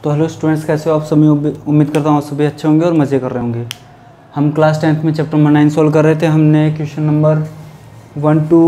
तो hello students, कैसे हो आप सभी। उम्मीद करता हूँ आप सभी अच्छे होंगे और मज़े कर रहे होंगे। हम क्लास 10th में चैप्टर नंबर 9 सोल्व कर रहे थे। हमने क्वेश्चन नंबर 1 to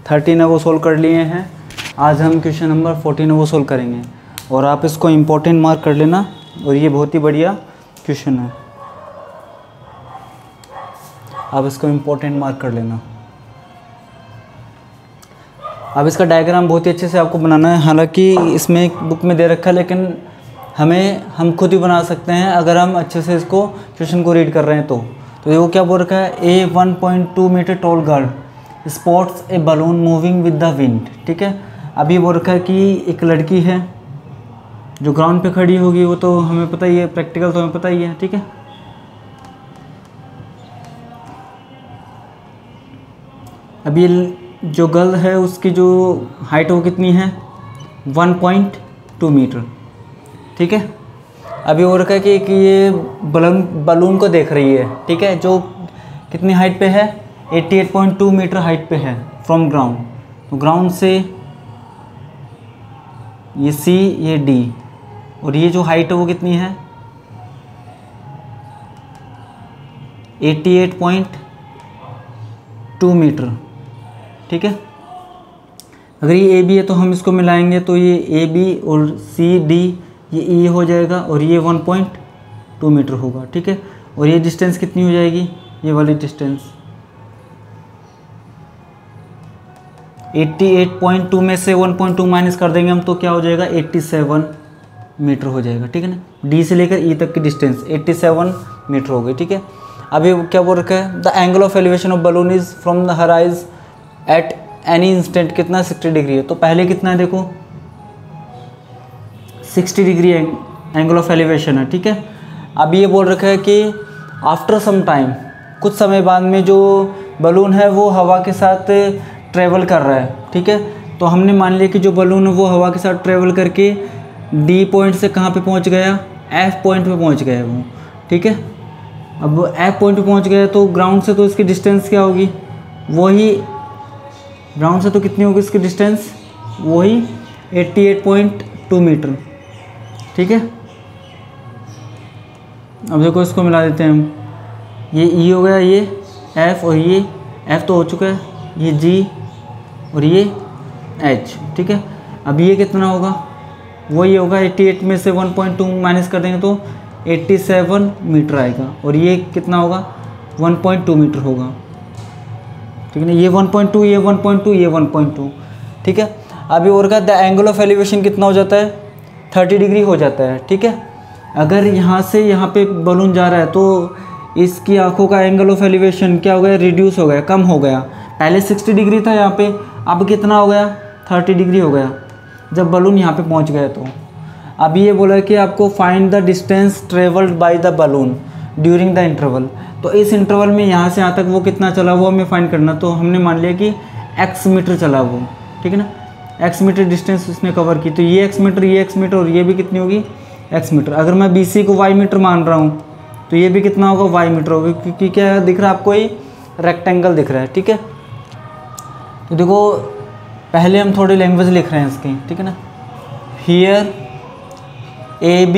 13 है वो सोल्व कर लिए हैं। आज हम क्वेश्चन नंबर 14 है वो सोल्व करेंगे और आप इसको इम्पोर्टेंट मार्क कर लेना। और ये बहुत ही बढ़िया क्वेश्चन है, आप इसको इम्पोर्टेंट मार्क कर लेना। अब इसका डायग्राम बहुत ही अच्छे से आपको बनाना है। हालांकि इसमें एक बुक में दे रखा है, लेकिन हम खुद ही बना सकते हैं अगर हम अच्छे से इसको क्वेश्चन को रीड कर रहे हैं। तो देखो क्या बोल रखा है, a 1.2 metre tall girl spots a balloon moving with the wind. ठीक है, अभी बोल रखा है कि एक लड़की है जो ग्राउंड पे खड़ी होगी, वो तो हमें पता ही है, प्रैक्टिकल तो हमें पता ही है। ठीक है, अभी जो गर्ल है उसकी जो हाइट वो कितनी है, 1.2 मीटर। ठीक है, अभी वो रखा है कि ये बलून को देख रही है। ठीक है, जो कितनी हाइट पे है, 88.2 मीटर हाइट पे है फ्रॉम ग्राउंड। तो ग्राउंड से ये सी, ये डी, और ये जो हाइट है वो कितनी है, 88.2 मीटर। ठीक है, अगर ये ए बी है तो हम इसको मिलाएंगे तो ये ए बी और सी डी ये ई हो जाएगा और ये 1.2 मीटर होगा। ठीक है, और ये डिस्टेंस कितनी हो जाएगी, ये वाली डिस्टेंस 88.2 में से 1.2 माइनस कर देंगे हम तो क्या हो जाएगा, 87 मीटर हो जाएगा। ठीक है ना, डी से लेकर ई तक की डिस्टेंस 87 मीटर हो गई। ठीक है, अभी क्या बोल रखा है, the angle of elevation of balloon is from the horizon at any instant कितना, 60 डिग्री है। तो पहले कितना है देखो, 60 डिग्री एंगल ऑफ एलिवेशन है। ठीक है, अब ये बोल रखा है कि आफ्टर सम टाइम, कुछ समय बाद में जो बलून है वो हवा के साथ ट्रेवल कर रहा है। ठीक है, तो हमने मान लिया कि जो बलून है वो हवा के साथ ट्रेवल करके डी पॉइंट से कहाँ पे पहुँच गया, एफ पॉइंट पे पहुँच गया है वो। ठीक है, अब एफ पॉइंट पे पहुँच गया तो ग्राउंड से तो इसकी डिस्टेंस क्या होगी, वही ग्राउंड से तो कितनी होगी इसकी डिस्टेंस, वही 88.2 मीटर। ठीक है, अब देखो इसको मिला देते हैं हम, ये ई हो गया, ये एफ, और ये एफ तो हो चुका है, ये जी और ये एच। ठीक है, अब ये कितना होगा, वही होगा 88 में से 1.2 माइनस कर देंगे तो 87 मीटर आएगा, और ये कितना होगा, 1.2 मीटर होगा। ठीक है ना, ये 1.2, ये 1.2, ये 1.2। ठीक है, अभी और का द एंगल ऑफ एलिवेशन कितना हो जाता है, 30 डिग्री हो जाता है। ठीक है, अगर यहाँ से यहाँ पे बलून जा रहा है तो इसकी आंखों का एंगल ऑफ एलिवेशन क्या हो गया, रिड्यूस हो गया, कम हो गया। पहले 60 डिग्री था यहाँ पे, अब कितना हो गया, 30 डिग्री हो गया जब बलून यहाँ पे पहुँच गया। तो अभी ये बोला कि आपको find the distance travelled by the balloon during the interval. तो इस इंटरवल में यहाँ से यहाँ तक वो कितना चला वो हमें फाइंड करना। तो हमने मान लिया कि x मीटर चला वो। ठीक है ना, x मीटर डिस्टेंस उसने कवर की, तो ये x मीटर, ये x मीटर, और ये भी कितनी होगी, x मीटर। अगर मैं BC को y मीटर मान रहा हूँ तो ये भी कितना होगा, y मीटर होगा, क्योंकि क्या दिख रहा है आपको, ये रेक्टेंगल दिख रहा है। ठीक है, तो देखो पहले हम थोड़ी लैंग्वेज लिख रहे हैं इसकी। ठीक है ना, here AB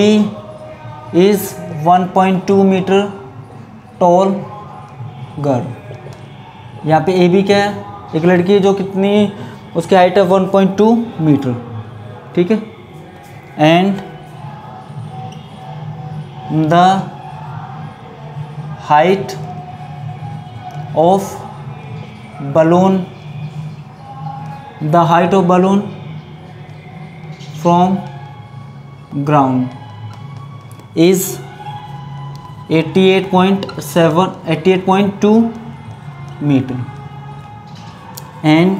is 1.2 metre tall girl. यहाँ पे AB क्या है, एक लड़की है जो कितनी, उसकी हाइट है 1.2 मीटर। ठीक है, and the height of balloon, the height of balloon from ground is 88.2 metre and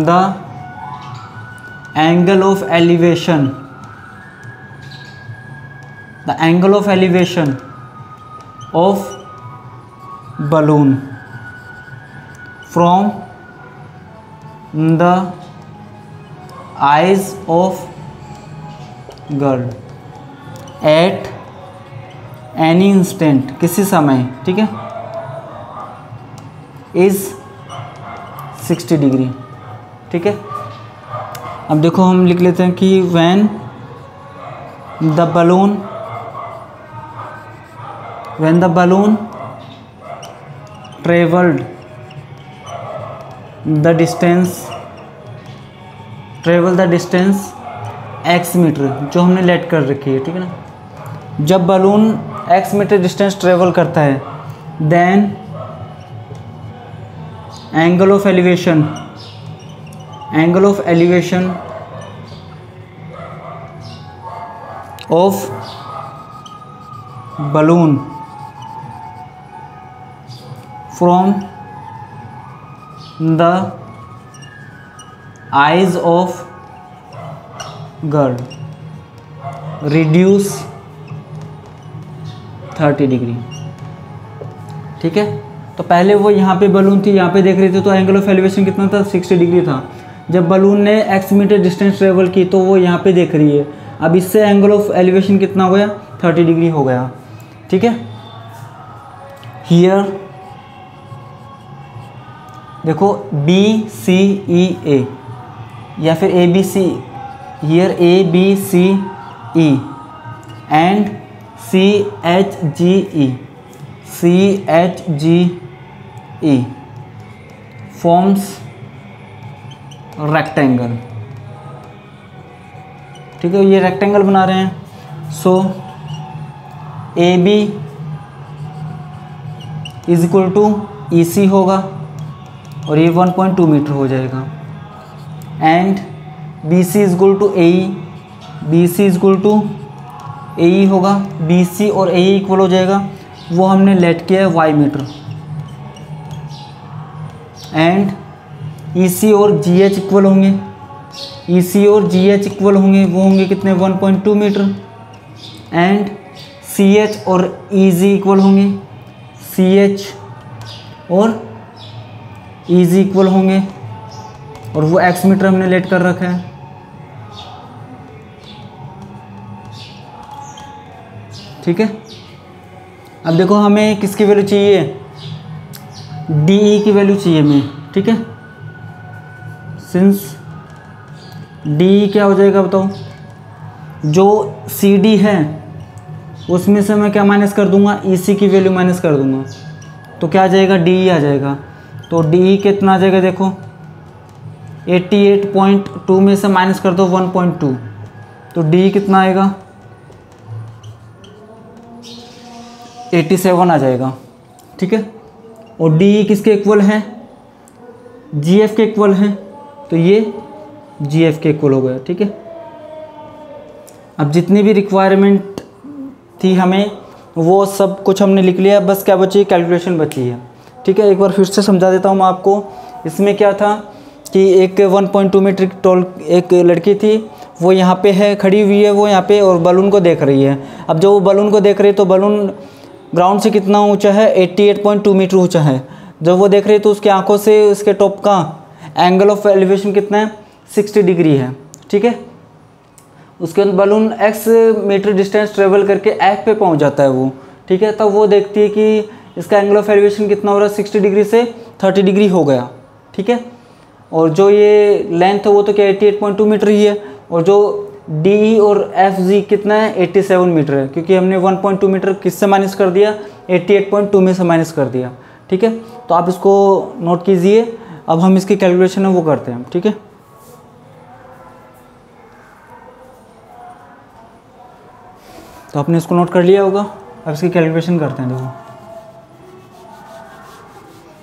the angle of elevation, the angle of elevation of balloon from the eyes of girl at any instant, किसी समय। ठीक है, is 60 degree. ठीक है, अब देखो हम लिख लेते हैं कि when the balloon when the balloon traveled the distance x metre, जो हमने लेट कर रखी है, ठीक है ना। जब balloon x metre distance travel करता है, then angle of elevation of balloon from the eyes of girl reduce 30 degree, ठीक है। तो पहले वो यहाँ पे बलून थी, यहाँ पे देख रहे थे, तो एंगल ऑफ एलिवेशन कितना था, 60 डिग्री था। जब बलून ने x मीटर डिस्टेंस ट्रेवल की तो वो यहाँ पे देख रही है। अब इससे एंगल ऑफ एलिवेशन कितना हो गया, 30 डिग्री हो गया, ठीक है। हियर देखो BCEA या फिर ABC, here ABCE and CHGE forms rectangle, ठीक है। ये रेक्टेंगल बना रहे हैं। So AB is equal to EC होगा और ये 1.2 मीटर हो जाएगा। And BC is equal to AE होगा। BC और AE इक्वल हो जाएगा, वो हमने लेट किया है y मीटर। एंड EC और GH इक्वल होंगे, वो होंगे कितने, 1.2 मीटर। एंड CH और EG इक्वल होंगे, और वो x मीटर हमने लेट कर रखा है। ठीक है। अब देखो हमें किसकी वैल्यू चाहिए, DE की वैल्यू चाहिए हमें, ठीक है। सिंस DE क्या हो जाएगा बताओ, जो CD है उसमें से मैं क्या माइनस कर दूंगा, EC की वैल्यू माइनस कर दूंगा, तो क्या आ जाएगा, DE आ जाएगा। तो DE कितना आ जाएगा देखो, 88.2 में से माइनस कर दो 1.2, तो DE कितना आएगा, 87 आ जाएगा, ठीक है। और DE किसके इक्वल है, GF के इक्वल है, तो ये GF के इक्वल हो गया, ठीक है। अब जितनी भी रिक्वायरमेंट थी हमें वो सब कुछ हमने लिख लिया, बस क्या बची, कैलकुलेशन बची है, ठीक है। एक बार फिर से समझा देता हूँ मैं आपको। इसमें क्या था कि एक 1.2 मीटर टॉल एक लड़की थी, वो यहाँ पे है, खड़ी हुई है वो यहाँ पे, और बलून को देख रही है। अब जब वो बलून को देख रही है तो बलून ग्राउंड से कितना ऊंचा है, 88.2 मीटर ऊंचा है। जब वो देख रही है तो उसकी आंखों से उसके टॉप का एंगल ऑफ एलिवेशन कितना है, 60 डिग्री है, ठीक है। उसके बाद balloon x metre distance travel करके F पे पहुंच जाता है वो, ठीक है। तब वो देखती है कि इसका एंगल ऑफ एलिवेशन कितना हो रहा है, 60 डिग्री से 30 डिग्री हो गया, ठीक है। और जो ये लेंथ है वो तो क्या 88.2 मीटर ही है, और जो DE और FG कितना है, 87 मीटर है, क्योंकि हमने 1.2 मीटर किससे माइनस कर दिया, 88.2 में से माइनस कर दिया, ठीक है। तो आप इसको नोट कीजिए। अब हम इसकी कैलकुलेशन है वो करते हैं, ठीक है। तो आपने इसको नोट कर लिया होगा, अब इसकी कैलकुलेशन करते हैं। देखो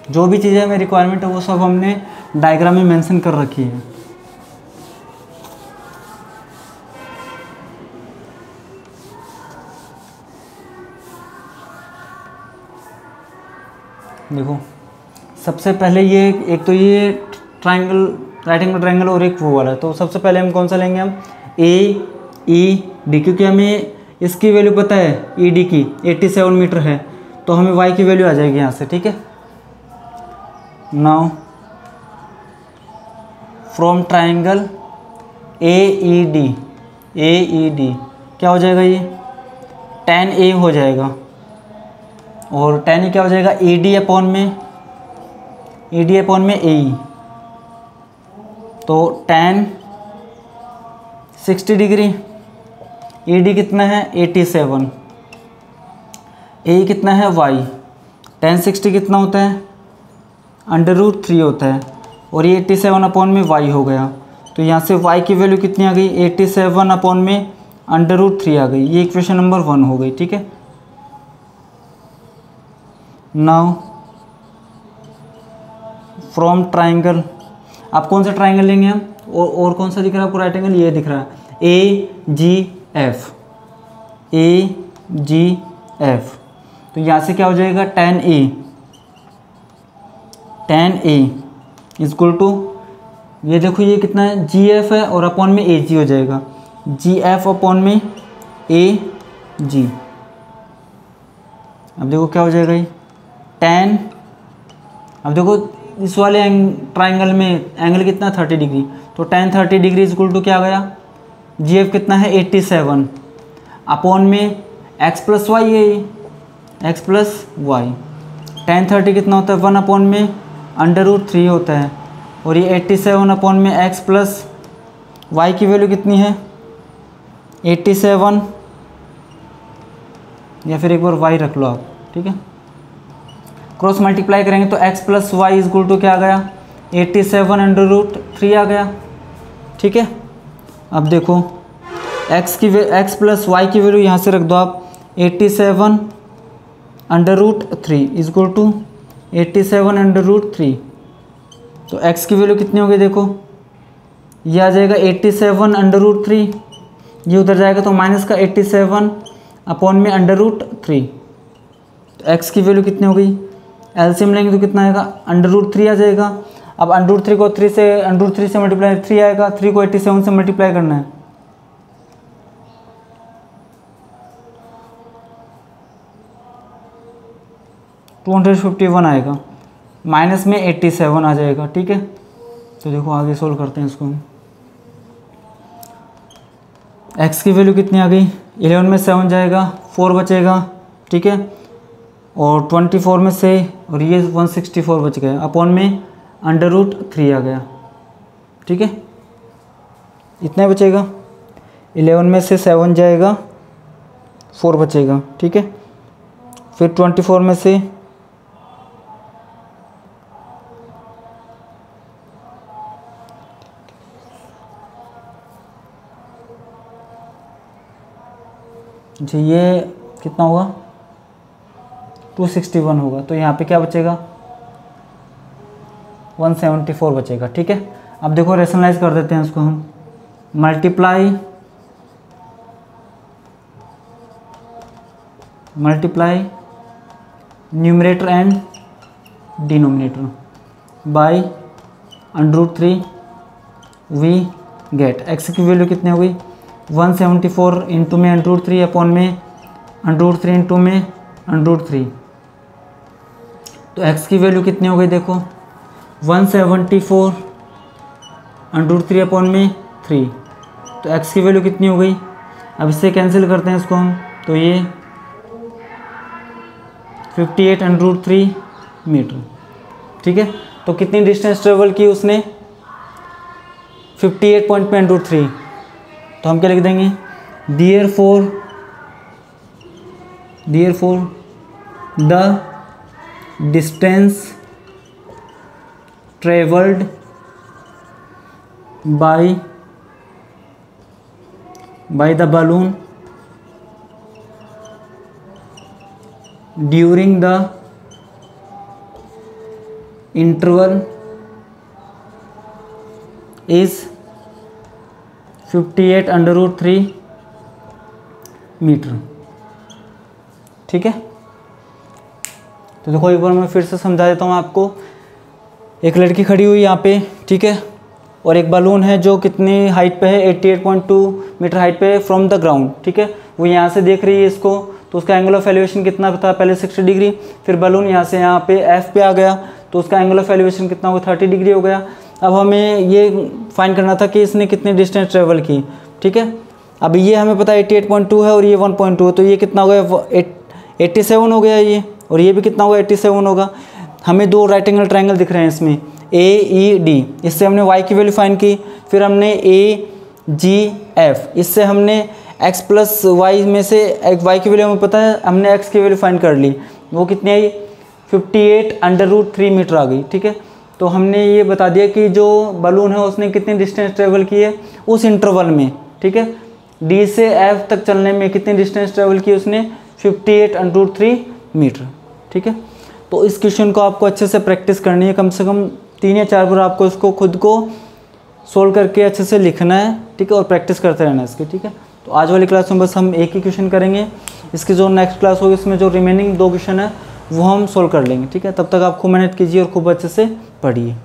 जो भी चीज़ें हमें रिक्वायरमेंट है वो सब हमने डायग्राम में मेंशन कर रखी है। देखो सबसे पहले ये एक तो ये ट्रायंगल, राइट एंगल ट्रायंगल, और एक वो वाला है। तो सबसे पहले हम कौन सा लेंगे, हम AED, क्योंकि हमें इसकी वैल्यू पता है, ED की 87 मीटर है, तो हमें Y की वैल्यू आ जाएगी यहाँ से, ठीक है। नाउ फ्रॉम ट्रायंगल AED क्या हो जाएगा, ये tan A हो जाएगा, और tan A क्या हो जाएगा, ED अपॉन में AE। तो tan 60 डिग्री ए डी कितना है 87, ए कितना है वाई, tan 60 कितना होता है √3 होता है, और ये 87 अपॉन में वाई हो गया। तो यहाँ से y की वैल्यू कितनी आ गई 87 अपॉन में √3 आ गई। ये इक्वेशन नंबर 1 हो गई। ठीक है, नाउ फ्रॉम ट्राइंगल, आप कौन सा ट्राइंगल लेंगे हम, और कौन सा दिख रहा है आपको राइट एंगल, ये दिख रहा है AGF, AGF। तो यहाँ से क्या हो जाएगा tan A इक्वल टू, ये देखो ये कितना है GF है और अपॉन में AG हो जाएगा, GF अपॉन में AG। अब देखो क्या हो जाएगा ये tan, अब देखो इस वाले ट्राइंगल में एंगल कितना 30 डिग्री, तो tan 30 डिग्री इक्वल टू क्या आ गया, GF कितना है 87 अपॉन में x प्लस वाई है, ये x प्लस वाई। tan 30 कितना होता है 1 अपॉन में √3 होता है, और ये 87 अपॉन में x प्लस वाई की वैल्यू कितनी है 87, या फिर एक बार y रख लो आप। ठीक है, क्रॉस मल्टीप्लाई करेंगे तो x plus y equal to क्या आ गया 87 √3 आ गया। ठीक है, अब देखो x प्लस वाई की वैल्यू यहाँ से रख दो आप 87 √3 इक्वल टू 87 √3। तो x की वैल्यू कितनी होगी देखो, ये आ जाएगा 87 √3, ये उधर जाएगा तो माइनस का 87 अपॉन में √3। तो x की वैल्यू कितनी हो गई, एलसीएम लेंगे तो कितना आएगा √3 आ जाएगा। अब √3 को 3 से मल्टीप्लाई 3 आएगा, 3 को 87 से मल्टीप्लाई करना है, $251 आएगा, माइनस में 87 आ जाएगा। ठीक है, तो देखो आगे सोल्व करते हैं इसको हम। x की वैल्यू कितनी आ गई, 11 में 7 जाएगा 4 बचेगा। ठीक है, और 24 में से, और ये 164 बच गया, अपॉन में √3 आ गया। ठीक है, इतना बचेगा, 11 में से 7 जाएगा 4 बचेगा। ठीक है, फिर 24 में से जी ये कितना होगा 261 होगा, तो यहाँ पे क्या बचेगा 174 बचेगा। ठीक है, अब देखो रेशनलाइज कर देते हैं इसको हम, multiply numerator and denominator by √3 we get x की वैल्यू कितनी हो गई 174 इंटू में √3 अपॉन में √3 इंटू में √3। तो x की वैल्यू कितनी हो गई देखो 174 √3 अपॉन में 3। तो x की वैल्यू कितनी हो गई, अब इससे कैंसिल करते हैं इसको हम, तो ये 58 √3 मीटर। ठीक है, तो कितनी डिस्टेंस ट्रेवल की उसने 58 पॉइंट में √3, तो हम क्या लिख देंगे therefore the distance traveled by the balloon during the interval is 58 √3 metre. ठीक है, तो देखो एक बार मैं फिर से समझा देता हूँ आपको। एक लड़की खड़ी हुई यहाँ पे, ठीक है, और एक बलून है जो कितनी हाइट पे है 88.2 मीटर हाइट पे फ्रॉम द ग्राउंड। ठीक है, वो यहाँ से देख रही है इसको, तो उसका एंगल ऑफ एलिवेशन कितना था पहले 60 डिग्री, फिर बलून यहाँ से यहाँ पे एफ पे आ गया तो उसका एंगल ऑफ एलिवेशन कितना होगा 30 डिग्री हो गया। अब हमें ये फाइंड करना था कि इसने कितनी डिस्टेंस ट्रेवल की। ठीक है, अब ये हमें पता है 88.2 है और ये 1.2 है, तो ये कितना हो गया 87 हो गया ये, और ये भी कितना होगा 87 होगा। हमें दो राइट एंगल ट्राइंगल दिख रहे हैं इसमें AED, इससे हमने y की वैल्यू फाइंड की, फिर हमने AGF, इससे हमने x प्लस वाई में से y की वैल्यू हमें पता है, हमने x की वैल्यू फाइंड कर ली, वो कितनी आई 58√3 मीटर आ गई। ठीक है, तो हमने ये बता दिया कि जो बलून है उसने कितनी डिस्टेंस ट्रेवल की है उस इंटरवल में। ठीक है, D से F तक चलने में कितनी डिस्टेंस ट्रेवल की उसने 58√3 मीटर। ठीक है, तो इस क्वेश्चन को आपको अच्छे से प्रैक्टिस करनी है, कम से कम 3 या 4 बार आपको इसको खुद को सोल्व करके अच्छे से लिखना है। ठीक है, और प्रैक्टिस करते रहना इसकी। ठीक है, तो आज वाली क्लास में बस हम एक ही क्वेश्चन करेंगे, इसकी जो नेक्स्ट क्लास होगी इसमें जो रिमेनिंग 2 क्वेश्चन है वो हम सोल्व कर लेंगे। ठीक है, तब तक आप खूब मेहनत कीजिए और खूब अच्छे से पढ़िए।